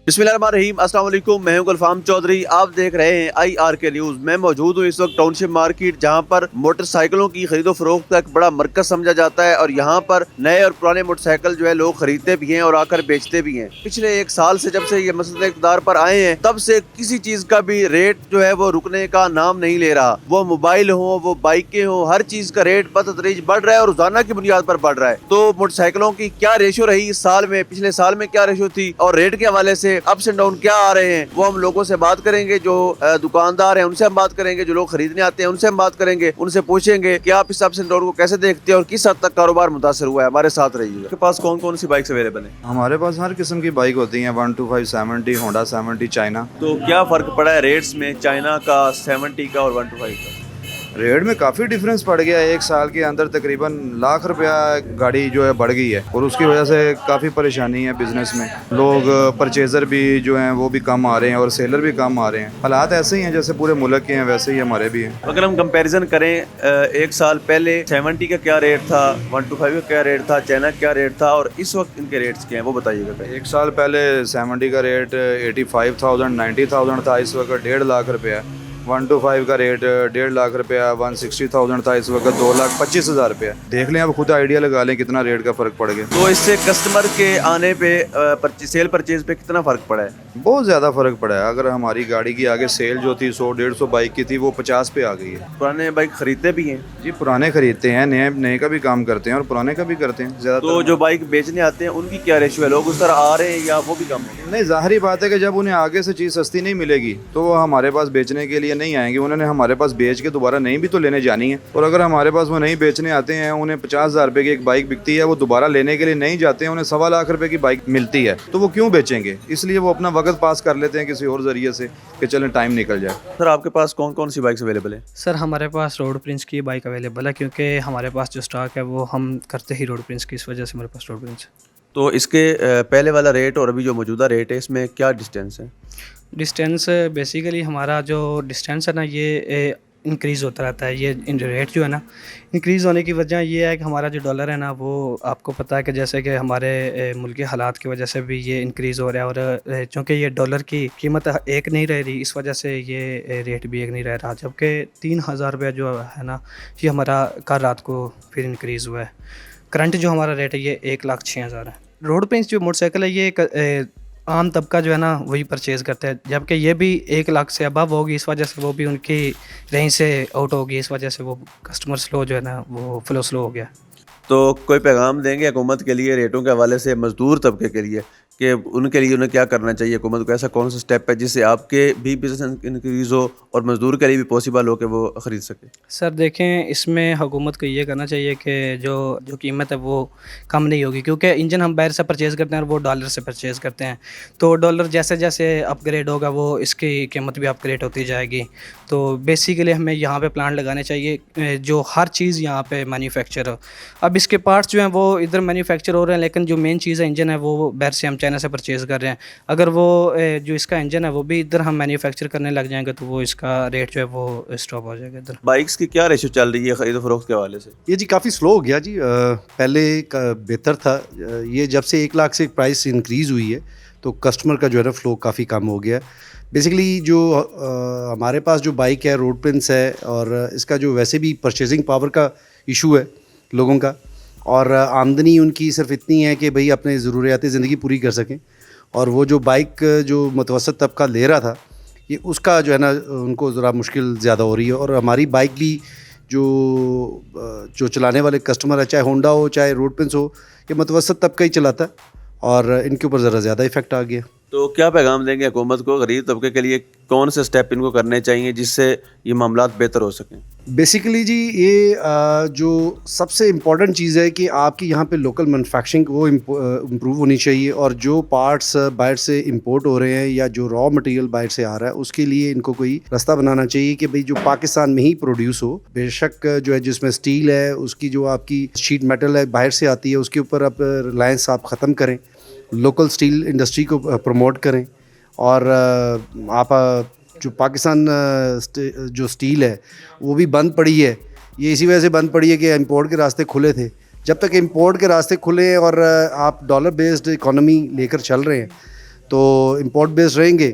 बिस्मिल्लाहिर्रहमानिर्रहीम, अस्सलाम वालेकुम। मैं हूं गुलफाम चौधरी। आप देख रहे हैं IRK न्यूज़। मैं मौजूद हूं इस वक्त टाउनशिप मार्केट, जहां पर मोटरसाइकिलों की खरीदो फरोख्त का एक बड़ा मरकज समझा जाता है और यहां पर नए और पुराने मोटरसाइकिल जो है लोग खरीदते भी हैं और आकर बेचते भी हैं। पिछले एक साल से जब से ये मसले इक़्तिदार पर आए हैं, तब से किसी चीज का भी रेट जो है वो रुकने का नाम नहीं ले रहा। वो मोबाइल हो, वो बाइकें हो, हर चीज का रेट बतदरीज बढ़ रहा है और रोजाना की बुनियाद पर बढ़ रहा है। तो मोटरसाइकिलों की क्या रेशो रही इस साल में, पिछले साल में क्या रेशो थी और रेट के हवाले से अप्स एंड डाउन क्या आ रहे हैं, वो हम लोगों से बात करेंगे। जो दुकानदार हैं उनसे हम बात करेंगे, जो लोग खरीदने आते हैं उनसे हम बात करेंगे, उनसे पूछेंगे कि आप इस अप्स एंड डाउन को कैसे देखते हैं और किस हद तक कारोबार मुतासर हुआ है। हमारे साथ रहिए। आपके पास कौन कौन सी बाइक्स अवेलेबल है? हमारे पास हर किस्म की बाइक होती हैं, 125 70, होंडा 70, चाइना। तो क्या फर्क पड़ा है रेट्स में चाइना का, 70 का और 125 का? रेट में काफ़ी डिफरेंस पड़ गया है। एक साल के अंदर तकरीबन लाख रुपया गाड़ी जो है बढ़ गई है और उसकी वजह से काफ़ी परेशानी है बिज़नेस में। लोग परचेज़र भी जो हैं वो भी कम आ रहे हैं और सेलर भी कम आ रहे हैं। हालात ऐसे ही हैं जैसे पूरे मुल्क के हैं वैसे ही हमारे भी हैं। अगर हम कंपैरिजन करें, एक साल पहले 70 का क्या रेट था, 125 का क्या रेट था, चाइना का क्या रेट था और इस वक्त इनके रेट्स क्या हैं, वो बताइएगा पहले। एक साल पहले 70 का रेट 85,000 90,000 था, इस वक्त 1.5 लाख रुपया। 125 का रेट 1.5 लाख रुपया 160,000 था, इस वक्त 2,25,000 रुपया। देख लें, अब खुद आइडिया लगा लें कितना रेट का फ़र्क पड़ गया। तो इससे कस्टमर के आने पे सेल परचेज पे कितना फ़र्क पड़ा है? बहुत ज़्यादा फ़र्क पड़ा है। अगर हमारी गाड़ी की आगे सेल जो थी 100-150 बाइक की थी, वो 50 पे आ गई है। पुराने बाइक खरीदते भी हैं जी, पुराने खरीदते हैं, नए नए का भी काम करते हैं और पुराने का भी करते हैं ज़्यादा। तो जो बाइक बेचने आते हैं उनकी क्या रेशियो है? लोग उस तरह आ रहे हैं या वो भी कम है? नहीं, ज़ाहिर बात है कि जब उन्हें आगे से चीज़ सस्ती नहीं मिलेगी तो वो हमारे पास बेचने के लिए नहीं आएंगे। उन्होंने हमारे पास बेच के दोबारा नहीं भी तो लेने जानी है। और अगर हमारे पास वो नहीं बेचने आते हैं, उन्हें 50,000 रुपये की एक बाइक बिकती है, वो दोबारा लेने के लिए नहीं जाते हैं, उन्हें 1.25 लाख रुपये की बाइक मिलती है, तो वो क्यों बेचेंगे? इसलिए वो अपना वक्त पास कर लेते हैं किसी और ज़रिए से कि चलें टाइम निकल जाए। सर, आपके पास कौन कौन सी बाइक्स अवेलेबल है? सर, हमारे पास रोड प्रिंस की बाइक अवेलेबल है, क्योंकि हमारे पास जो स्टॉक है वो हम करते ही रोड प्रिंस की, इस वजह से मेरे पास रोड प्रिंस है। तो इसके पहले वाला रेट और अभी जो मौजूदा रेट है, इसमें क्या डिस्टेंस है? डिस्टेंस बेसिकली हमारा जो डिस्टेंस है ना, ये इंक्रीज़ होता रहता है। ये रेट जो है ना, इंक्रीज़ होने की वजह ये है कि हमारा जो डॉलर है ना, वो आपको पता है कि जैसे कि हमारे मुल्क के हालात की वजह से भी ये इंक्रीज़ हो रहा है। और चूँकि ये डॉलर की कीमत एक नहीं रह रही, इस वजह से ये रेट भी एक नहीं रह रहा। जबकि 3,000 रुपया जो है ना, ये हमारा कल रात को फिर इंक्रीज़ हुआ है। करंट जो हमारा रेट है ये 1,06,000 है। रोड प्रिंस जो मोटरसाइकिल है, ये एक आम तबका जो है ना वही परचेज़ करता है, जबकि ये भी 1 लाख से अबव होगी। इस वजह से वो भी उनकी रेंज से आउट होगी, इस वजह से वो कस्टमर स्लो जो है ना, वो फ्लो स्लो हो गया। तो कोई पैगाम देंगे हुकूमत के लिए रेटों के हवाले से, मजदूर तबके के लिए, कि उनके लिए उन्हें क्या करना चाहिए? हुकूमत को ऐसा कौन सा स्टेप है जिससे आपके भी बिजनेस इंक्रीज़ हो और मजदूर के लिए भी पॉसिबल हो कि वो ख़रीद सके? सर देखें, इसमें हुकूमत को ये करना चाहिए कि जो कीमत है वो कम नहीं होगी, क्योंकि इंजन हम बाहर से परचेज़ करते हैं और वो डॉलर से परचेज़ करते हैं। तो डॉलर जैसे जैसे अपग्रेड होगा, वो इसकी कीमत भी अपग्रेड होती जाएगी। तो बेसिकली हमें यहाँ पे प्लांट लगाने चाहिए जो हर चीज़ यहाँ पे मैन्युफैक्चर हो। अब इसके पार्ट्स जो हैं वो इधर मैन्युफैक्चर हो रहे हैं, लेकिन जो मेन चीज़ है इंजन है, वो बाहर से हम चाइना से परचेज़ कर रहे हैं। अगर वो जो इसका इंजन है वो भी इधर हम मैन्युफैक्चर करने लग जाएंगे, तो वो इसका रेट जो है वो स्टॉप हो जाएगा इधर। बाइक्स की क्या रेशो चल रही है खरीद फरोख्त के हवाले से? ये जी काफ़ी स्लो हो गया जी। पहले का बेहतर था। ये जब से 1 लाख से प्राइस इंक्रीज़ हुई है तो कस्टमर का जो है ना फ्लो काफ़ी कम हो गया। बेसिकली जो हमारे पास जो बाइक है रोड प्रिंस है, और इसका जो वैसे भी परचेजिंग पावर का इशू है लोगों का, और आमदनी उनकी सिर्फ इतनी है कि भाई अपने ज़रूरियाती ज़िंदगी पूरी कर सकें। और वो जो बाइक जो मुतवसत तबका ले रहा था, ये उसका जो है ना उनको ज़रा मुश्किल ज़्यादा हो रही है। और हमारी बाइक भी जो चलाने वाले कस्टमर है, चाहे होंडा हो चाहे रोड प्रिंस हो, ये मुतवसत तबका ही चलाता है और इनके ऊपर ज़रा ज़्यादा इफ़ेक्ट आ गया। तो क्या पैगाम देंगे हुकूमत को? गरीब तबके के लिए कौन से स्टेप इनको करने चाहिए जिससे ये मामलात बेहतर हो सकें? बेसिकली जी ये जो सबसे इम्पॉर्टेंट चीज़ है कि आपकी यहाँ पे लोकल मैन्युफैक्चरिंग वो इम्प्रूव होनी चाहिए। और जो पार्ट्स बाहर से इंपोर्ट हो रहे हैं या जो रॉ मटेरियल बाहर से आ रहा है, उसके लिए इनको कोई रास्ता बनाना चाहिए कि भाई जो पाकिस्तान में ही प्रोड्यूस हो। बेशक जो है जिसमें स्टील है, उसकी जो आपकी शीट मेटल है बाहर से आती है, उसके ऊपर आप रिलायंस आप ख़त्म करें, लोकल स्टील इंडस्ट्री को प्रमोट करें। और आप जो पाकिस्तान जो स्टील है वो भी बंद पड़ी है। ये इसी वजह से बंद पड़ी है कि इंपोर्ट के रास्ते खुले थे। जब तक इंपोर्ट के रास्ते खुले और आप डॉलर बेस्ड इकोनॉमी लेकर चल रहे हैं, तो इंपोर्ट बेस्ड रहेंगे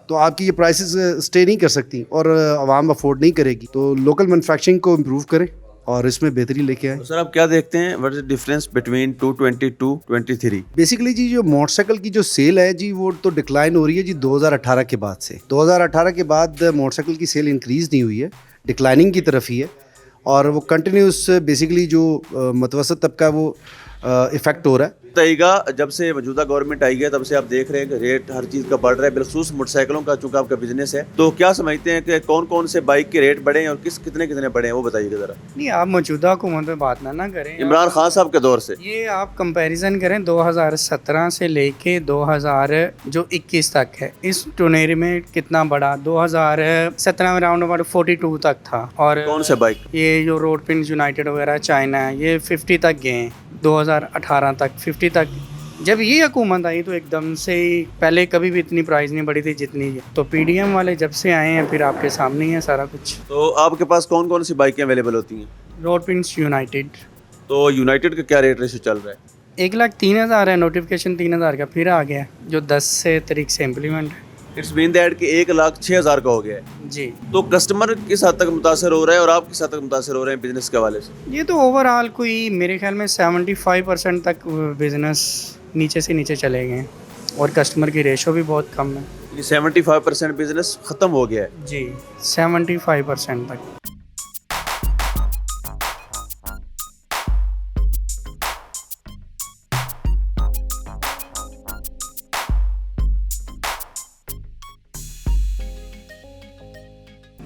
तो आपकी ये प्राइसेस स्टे नहीं कर सकती और आवाम अफोर्ड नहीं करेगी। तो लोकल मैन्युफैक्चरिंग को इम्प्रूव करें और इसमें बेहतरी लेके आए। तो सर आप क्या देखते हैं, what is difference between 220 to 23? Basically जी जो मोटरसाइकिल की जो सेल है जी वो तो डिक्लाइन हो रही है जी 2018 के बाद से। 2018 के बाद मोटरसाइकिल की सेल इंक्रीज़ नहीं हुई है, डिक्लाइनिंग की तरफ ही है और वो कंटिन्यूस बेसिकली जो मतवसत तबका वो इफ़ेक्ट हो रहा है। बताइएगा, जब से मौजूदा गवर्नमेंट आई है तब से आप देख रहे हैं कि रेट हर चीज़ का बढ़ रहा है, बिलखसूस मोटरसाइकिलों का, चूंकि आपका बिजनेस है, तो क्या समझते हैं कि कौन कौन से बाइक के रेट बढ़े हैं और कितने कितने बढ़े हैं, वो बताइएगा ज़रा। नहीं, आप मौजूदा हुकूमत में बात ना करें। इमरान खान साहब के दौर से ये आप कंपैरिजन करें 2017 से लेके 2021 तक है, इस टूनेरी में कितना बड़ा। 2017 में राउंड अबाउट 42 तक था और कौन से बाइक? ये जो रोड पिन यूनाइटेड वगैरह चाइना है ये 50 तक गए हैं 2018 तक 50 तक। जब ये हुकूमत आई तो एकदम से ही, पहले कभी भी इतनी प्राइस नहीं बढ़ी थी जितनी है। तो पीडीएम वाले जब से आए हैं फिर आपके सामने ही है सारा कुछ। तो आपके पास कौन कौन सी बाइकें अवेलेबल होती हैं? Road pins United. तो यूनाइटेड का क्या रेट रेशो चल रहा है? 1,03,000 है, नोटिफिकेशन 3,000 का फिर आ गया है, जो 10 से तारीख से इम्प्लीमेंट है। इट्स मीन दैट कि 1,06,000 का हो गया है। जी, तो कस्टमर किस हद तक मुतासर हो रहा है और आप किस हद तक मुतासर हो रहे हैं बिजनेस के हवाले से? ये तो ओवरऑल कोई मेरे ख्याल में 75% तक बिजनेस नीचे से नीचे चले गए हैं और कस्टमर की रेशो भी बहुत कम है। ये 75% बिजनेस ख़त्म हो गया है। जी, 75% तक।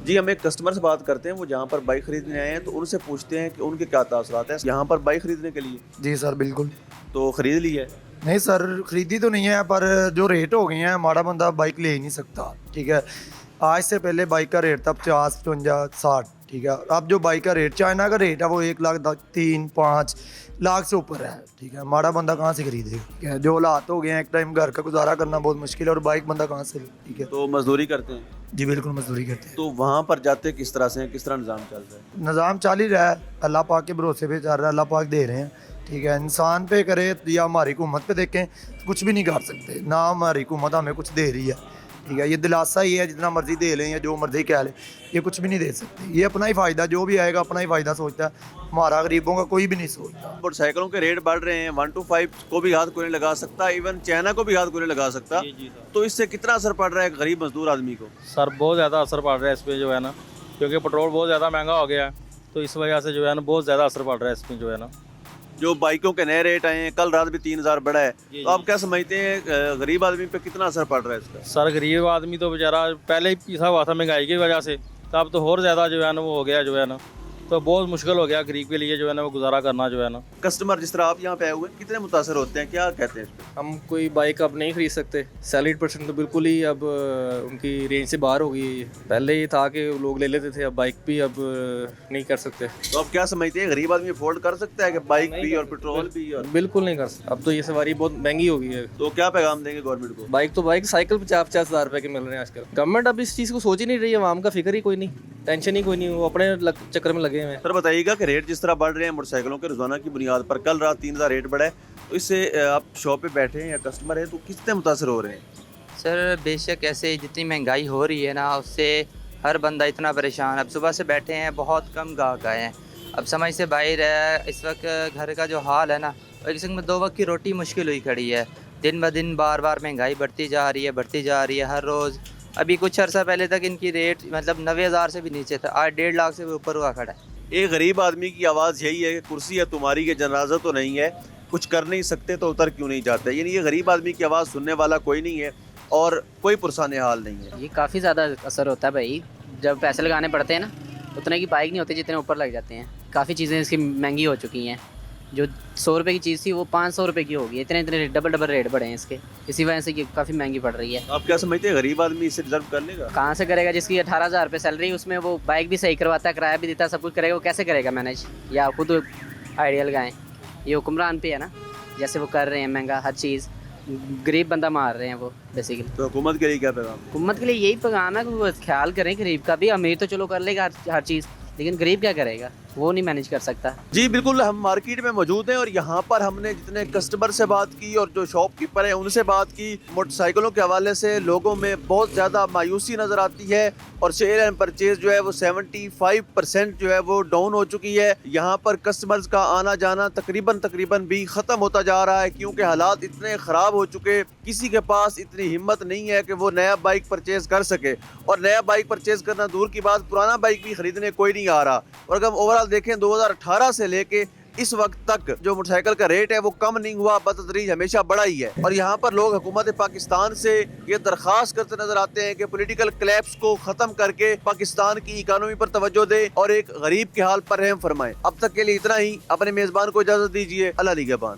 जी, हम एक कस्टमर से बात करते हैं, वो जहाँ पर बाइक खरीदने आए हैं, तो उनसे पूछते हैं कि उनके क्या तासुरात हैं यहाँ पर बाइक खरीदने के लिए। जी सर बिल्कुल। तो खरीद ली है? नहीं सर, खरीदी तो नहीं है, पर जो रेट हो गए हैं माड़ा बंदा बाइक ले ही नहीं सकता। ठीक है, आज से पहले बाइक का रेट था 50, 55, 60। ठीक है, अब जो बाइक का रेट, चाइना का रेट है वो 1,03,5 लाख से ऊपर है। ठीक है, माड़ा बंदा कहाँ से खरीदेगा? ठीक है, जो हालात हो गए हैं, एक टाइम घर का गुजारा करना बहुत मुश्किल है और बाइक बंदा कहाँ से ले? ठीक है, तो मजदूरी करते हैं? जी बिल्कुल मजदूरी करते हैं। तो वहाँ पर जाते किस तरह से हैं, किस तरह निज़ाम चल रहा है? निज़ाम चल ही रहा है, अल्लाह पाक के भरोसे पे चल रहा है, अल्लाह पाक दे रहे हैं। ठीक है, इंसान पे करे या हमारी हुकूमत पे देखें तो कुछ भी नहीं कर सकते, ना हमारी हुकूमत हमें कुछ दे रही है। ठीक है, ये दिलासा ही है, जितना मर्जी दे लें या जो मर्जी कह लें, ये कुछ भी नहीं दे सकते। ये अपना ही फ़ायदा, जो भी आएगा अपना ही फ़ायदा सोचता है, हमारा गरीबों का कोई भी नहीं सोचता। मोटरसाइकिलों के रेट बढ़ रहे हैं, 125 को भी हाथ कोई नहीं लगा सकता, इवन चाइना को भी हाथ कोई नहीं लगा सकता। तो इससे कितना असर पड़ रहा है गरीब मजदूर आदमी को? सर बहुत ज़्यादा असर पड़ रहा है इस पर जो है ना, क्योंकि पेट्रोल बहुत ज़्यादा महंगा हो गया है, तो इस वजह से जो है ना बहुत ज़्यादा असर पड़ रहा है इसमें जो है ना। जो बाइकों के नए रेट आए हैं, कल रात भी 3,000 बढ़ा है, तो आप क्या समझते हैं गरीब आदमी पे कितना असर पड़ रहा है इसका? सर गरीब आदमी तो बेचारा पहले ही पिसा हुआ था महंगाई की वजह से, तो अब तो और ज़्यादा जो है ना वो हो गया जो है ना, तो बहुत मुश्किल हो गया गरीब के लिए जो है ना वो गुजारा करना जो है ना। कस्टमर जिस तरह आप यहाँ पे आए हुए हैं, कितने मुतासर होते हैं, क्या कहते हैं इस पे? हम कोई बाइक अब नहीं खरीद सकते, सैलरीड पर्सन तो बिल्कुल ही अब उनकी रेंज से बाहर हो गई है। पहले ये था कि लोग ले लेते थे, अब बाइक भी अब नहीं कर सकते। तो आप क्या समझते हैं गरीब आदमी अफोर्ड कर सकता है कि बाइक भी और पेट्रोल भी? और बिल्कुल नहीं कर सकते, अब तो ये सवारी बहुत महंगी हो गई है। तो क्या पैगाम देंगे गवर्नमेंट को? बाइक तो बाइक, साइकिल 50-50 हज़ार रुपये के मिल रहे हैं आजकल। गवर्नमेंट अब इस चीज़ को सोच ही नहीं रही है, आवाम का फिक्र ही कोई नहीं, टेंशन ही कोई नहीं, वो अपने चक्कर में लगे हुए हैं। सर बताइएगा कि रेट जिस तरह बढ़ रहे हैं मोटरसाइकिलों के रोजाना की बुनियाद पर, कल रात 3,000 रेट बढ़ा है, तो इससे आप शॉप पे बैठे हैं या कस्टमर हैं तो कितने मुतासर हो रहे हैं? सर बेशक ऐसे जितनी महंगाई हो रही है ना, उससे हर बंदा इतना परेशान। अब सुबह से बैठे हैं, बहुत कम गाहक आए हैं, अब समझ से बाहर है। इस वक्त घर का जो हाल है ना, एक किस्म में 2 वक्त की रोटी मुश्किल हुई खड़ी है। दिन ब दिन बार बार महंगाई बढ़ती जा रही है हर रोज़। अभी कुछ अर्सा पहले तक इनकी रेट मतलब 90,000 से भी नीचे था, आज 1.5 लाख से भी ऊपर हुआ खड़ा है। एक गरीब आदमी की आवाज़ यही है कि कुर्सी है तुम्हारी, के जनाजा तो नहीं है, कुछ कर नहीं सकते तो उतर क्यों नहीं जाते। यानी ये गरीब आदमी की आवाज़ सुनने वाला कोई नहीं है और कोई पुरसाने हाल नहीं है। ये काफ़ी ज़्यादा असर होता है भाई, जब पैसे लगाने पड़ते हैं ना, उतने की बाइक नहीं होती जितने ऊपर लग जाते हैं। काफ़ी चीज़ें इसकी महंगी हो चुकी हैं, जो 100 रुपये की चीज़ थी वो 500 रुपये की होगी, इतने डबल रेट बढ़े हैं इसके, इसी वजह से ये काफ़ी महंगी पड़ रही है। आप क्या समझते हैं गरीब आदमी इसे डिजर्व कर लेगा? कहाँ से करेगा? जिसकी 18,000 रुपये सैलरी, उसमें वो बाइक भी सही करवाता है, किराया भी देता है, सब कुछ करेगा, वो कैसे करेगा मैनेज? या खुद आइडियल गाएँ, ये हुक्मरान पे है ना, जैसे वो कर रहे हैं महंगा हर चीज़, गरीब बंदा मार रहे हैं वो बेसिकली। तो हुकूमत के लिए क्या पैगाम? हुकूमत के लिए यही पैगाम है कि वो ख्याल करें गरीब का भी। अमीर तो चलो कर लेगा हर चीज़, लेकिन गरीब क्या करेगा? वो नहीं मैनेज कर सकता। जी बिल्कुल, हम मार्केट में मौजूद हैं और यहाँ पर हमने जितने कस्टमर से बात की और जो शॉपकीपर हैं उनसे बात की, मोटरसाइकिलों के हवाले से लोगों में बहुत ज़्यादा मायूसी नज़र आती है और सेल एंड परचेज जो है वो 75% जो है वो डाउन हो चुकी है। यहाँ पर कस्टमर्स का आना जाना तकरीबन भी ख़त्म होता जा रहा है, क्योंकि हालात इतने ख़राब हो चुके, किसी के पास इतनी हिम्मत नहीं है कि वो नया बाइक परचेज कर सके। और नया बाइक परचेज करना दूर की बात, पुराना बाइक भी खरीदने कोई नहीं आ रहा। और अगर हम ओवरऑल देखें 2018 से लेके इस वक्त तक जो मोटरसाइकिल का रेट है वो कम नहीं हुआ, बतदरीज हमेशा बढ़ा ही है। और यहाँ पर लोग हुकूमत पाकिस्तान से ये दरख्वास्त करते नजर आते हैं कि पॉलिटिकल क्लैप्स को खत्म करके पाकिस्तान की इकानमी पर तवज्जो दे और एक गरीब के हाल पर रहम फरमाए। अब तक के लिए इतना ही, अपने मेजबान को इजाजत दीजिए। अल्लाह निगहबान।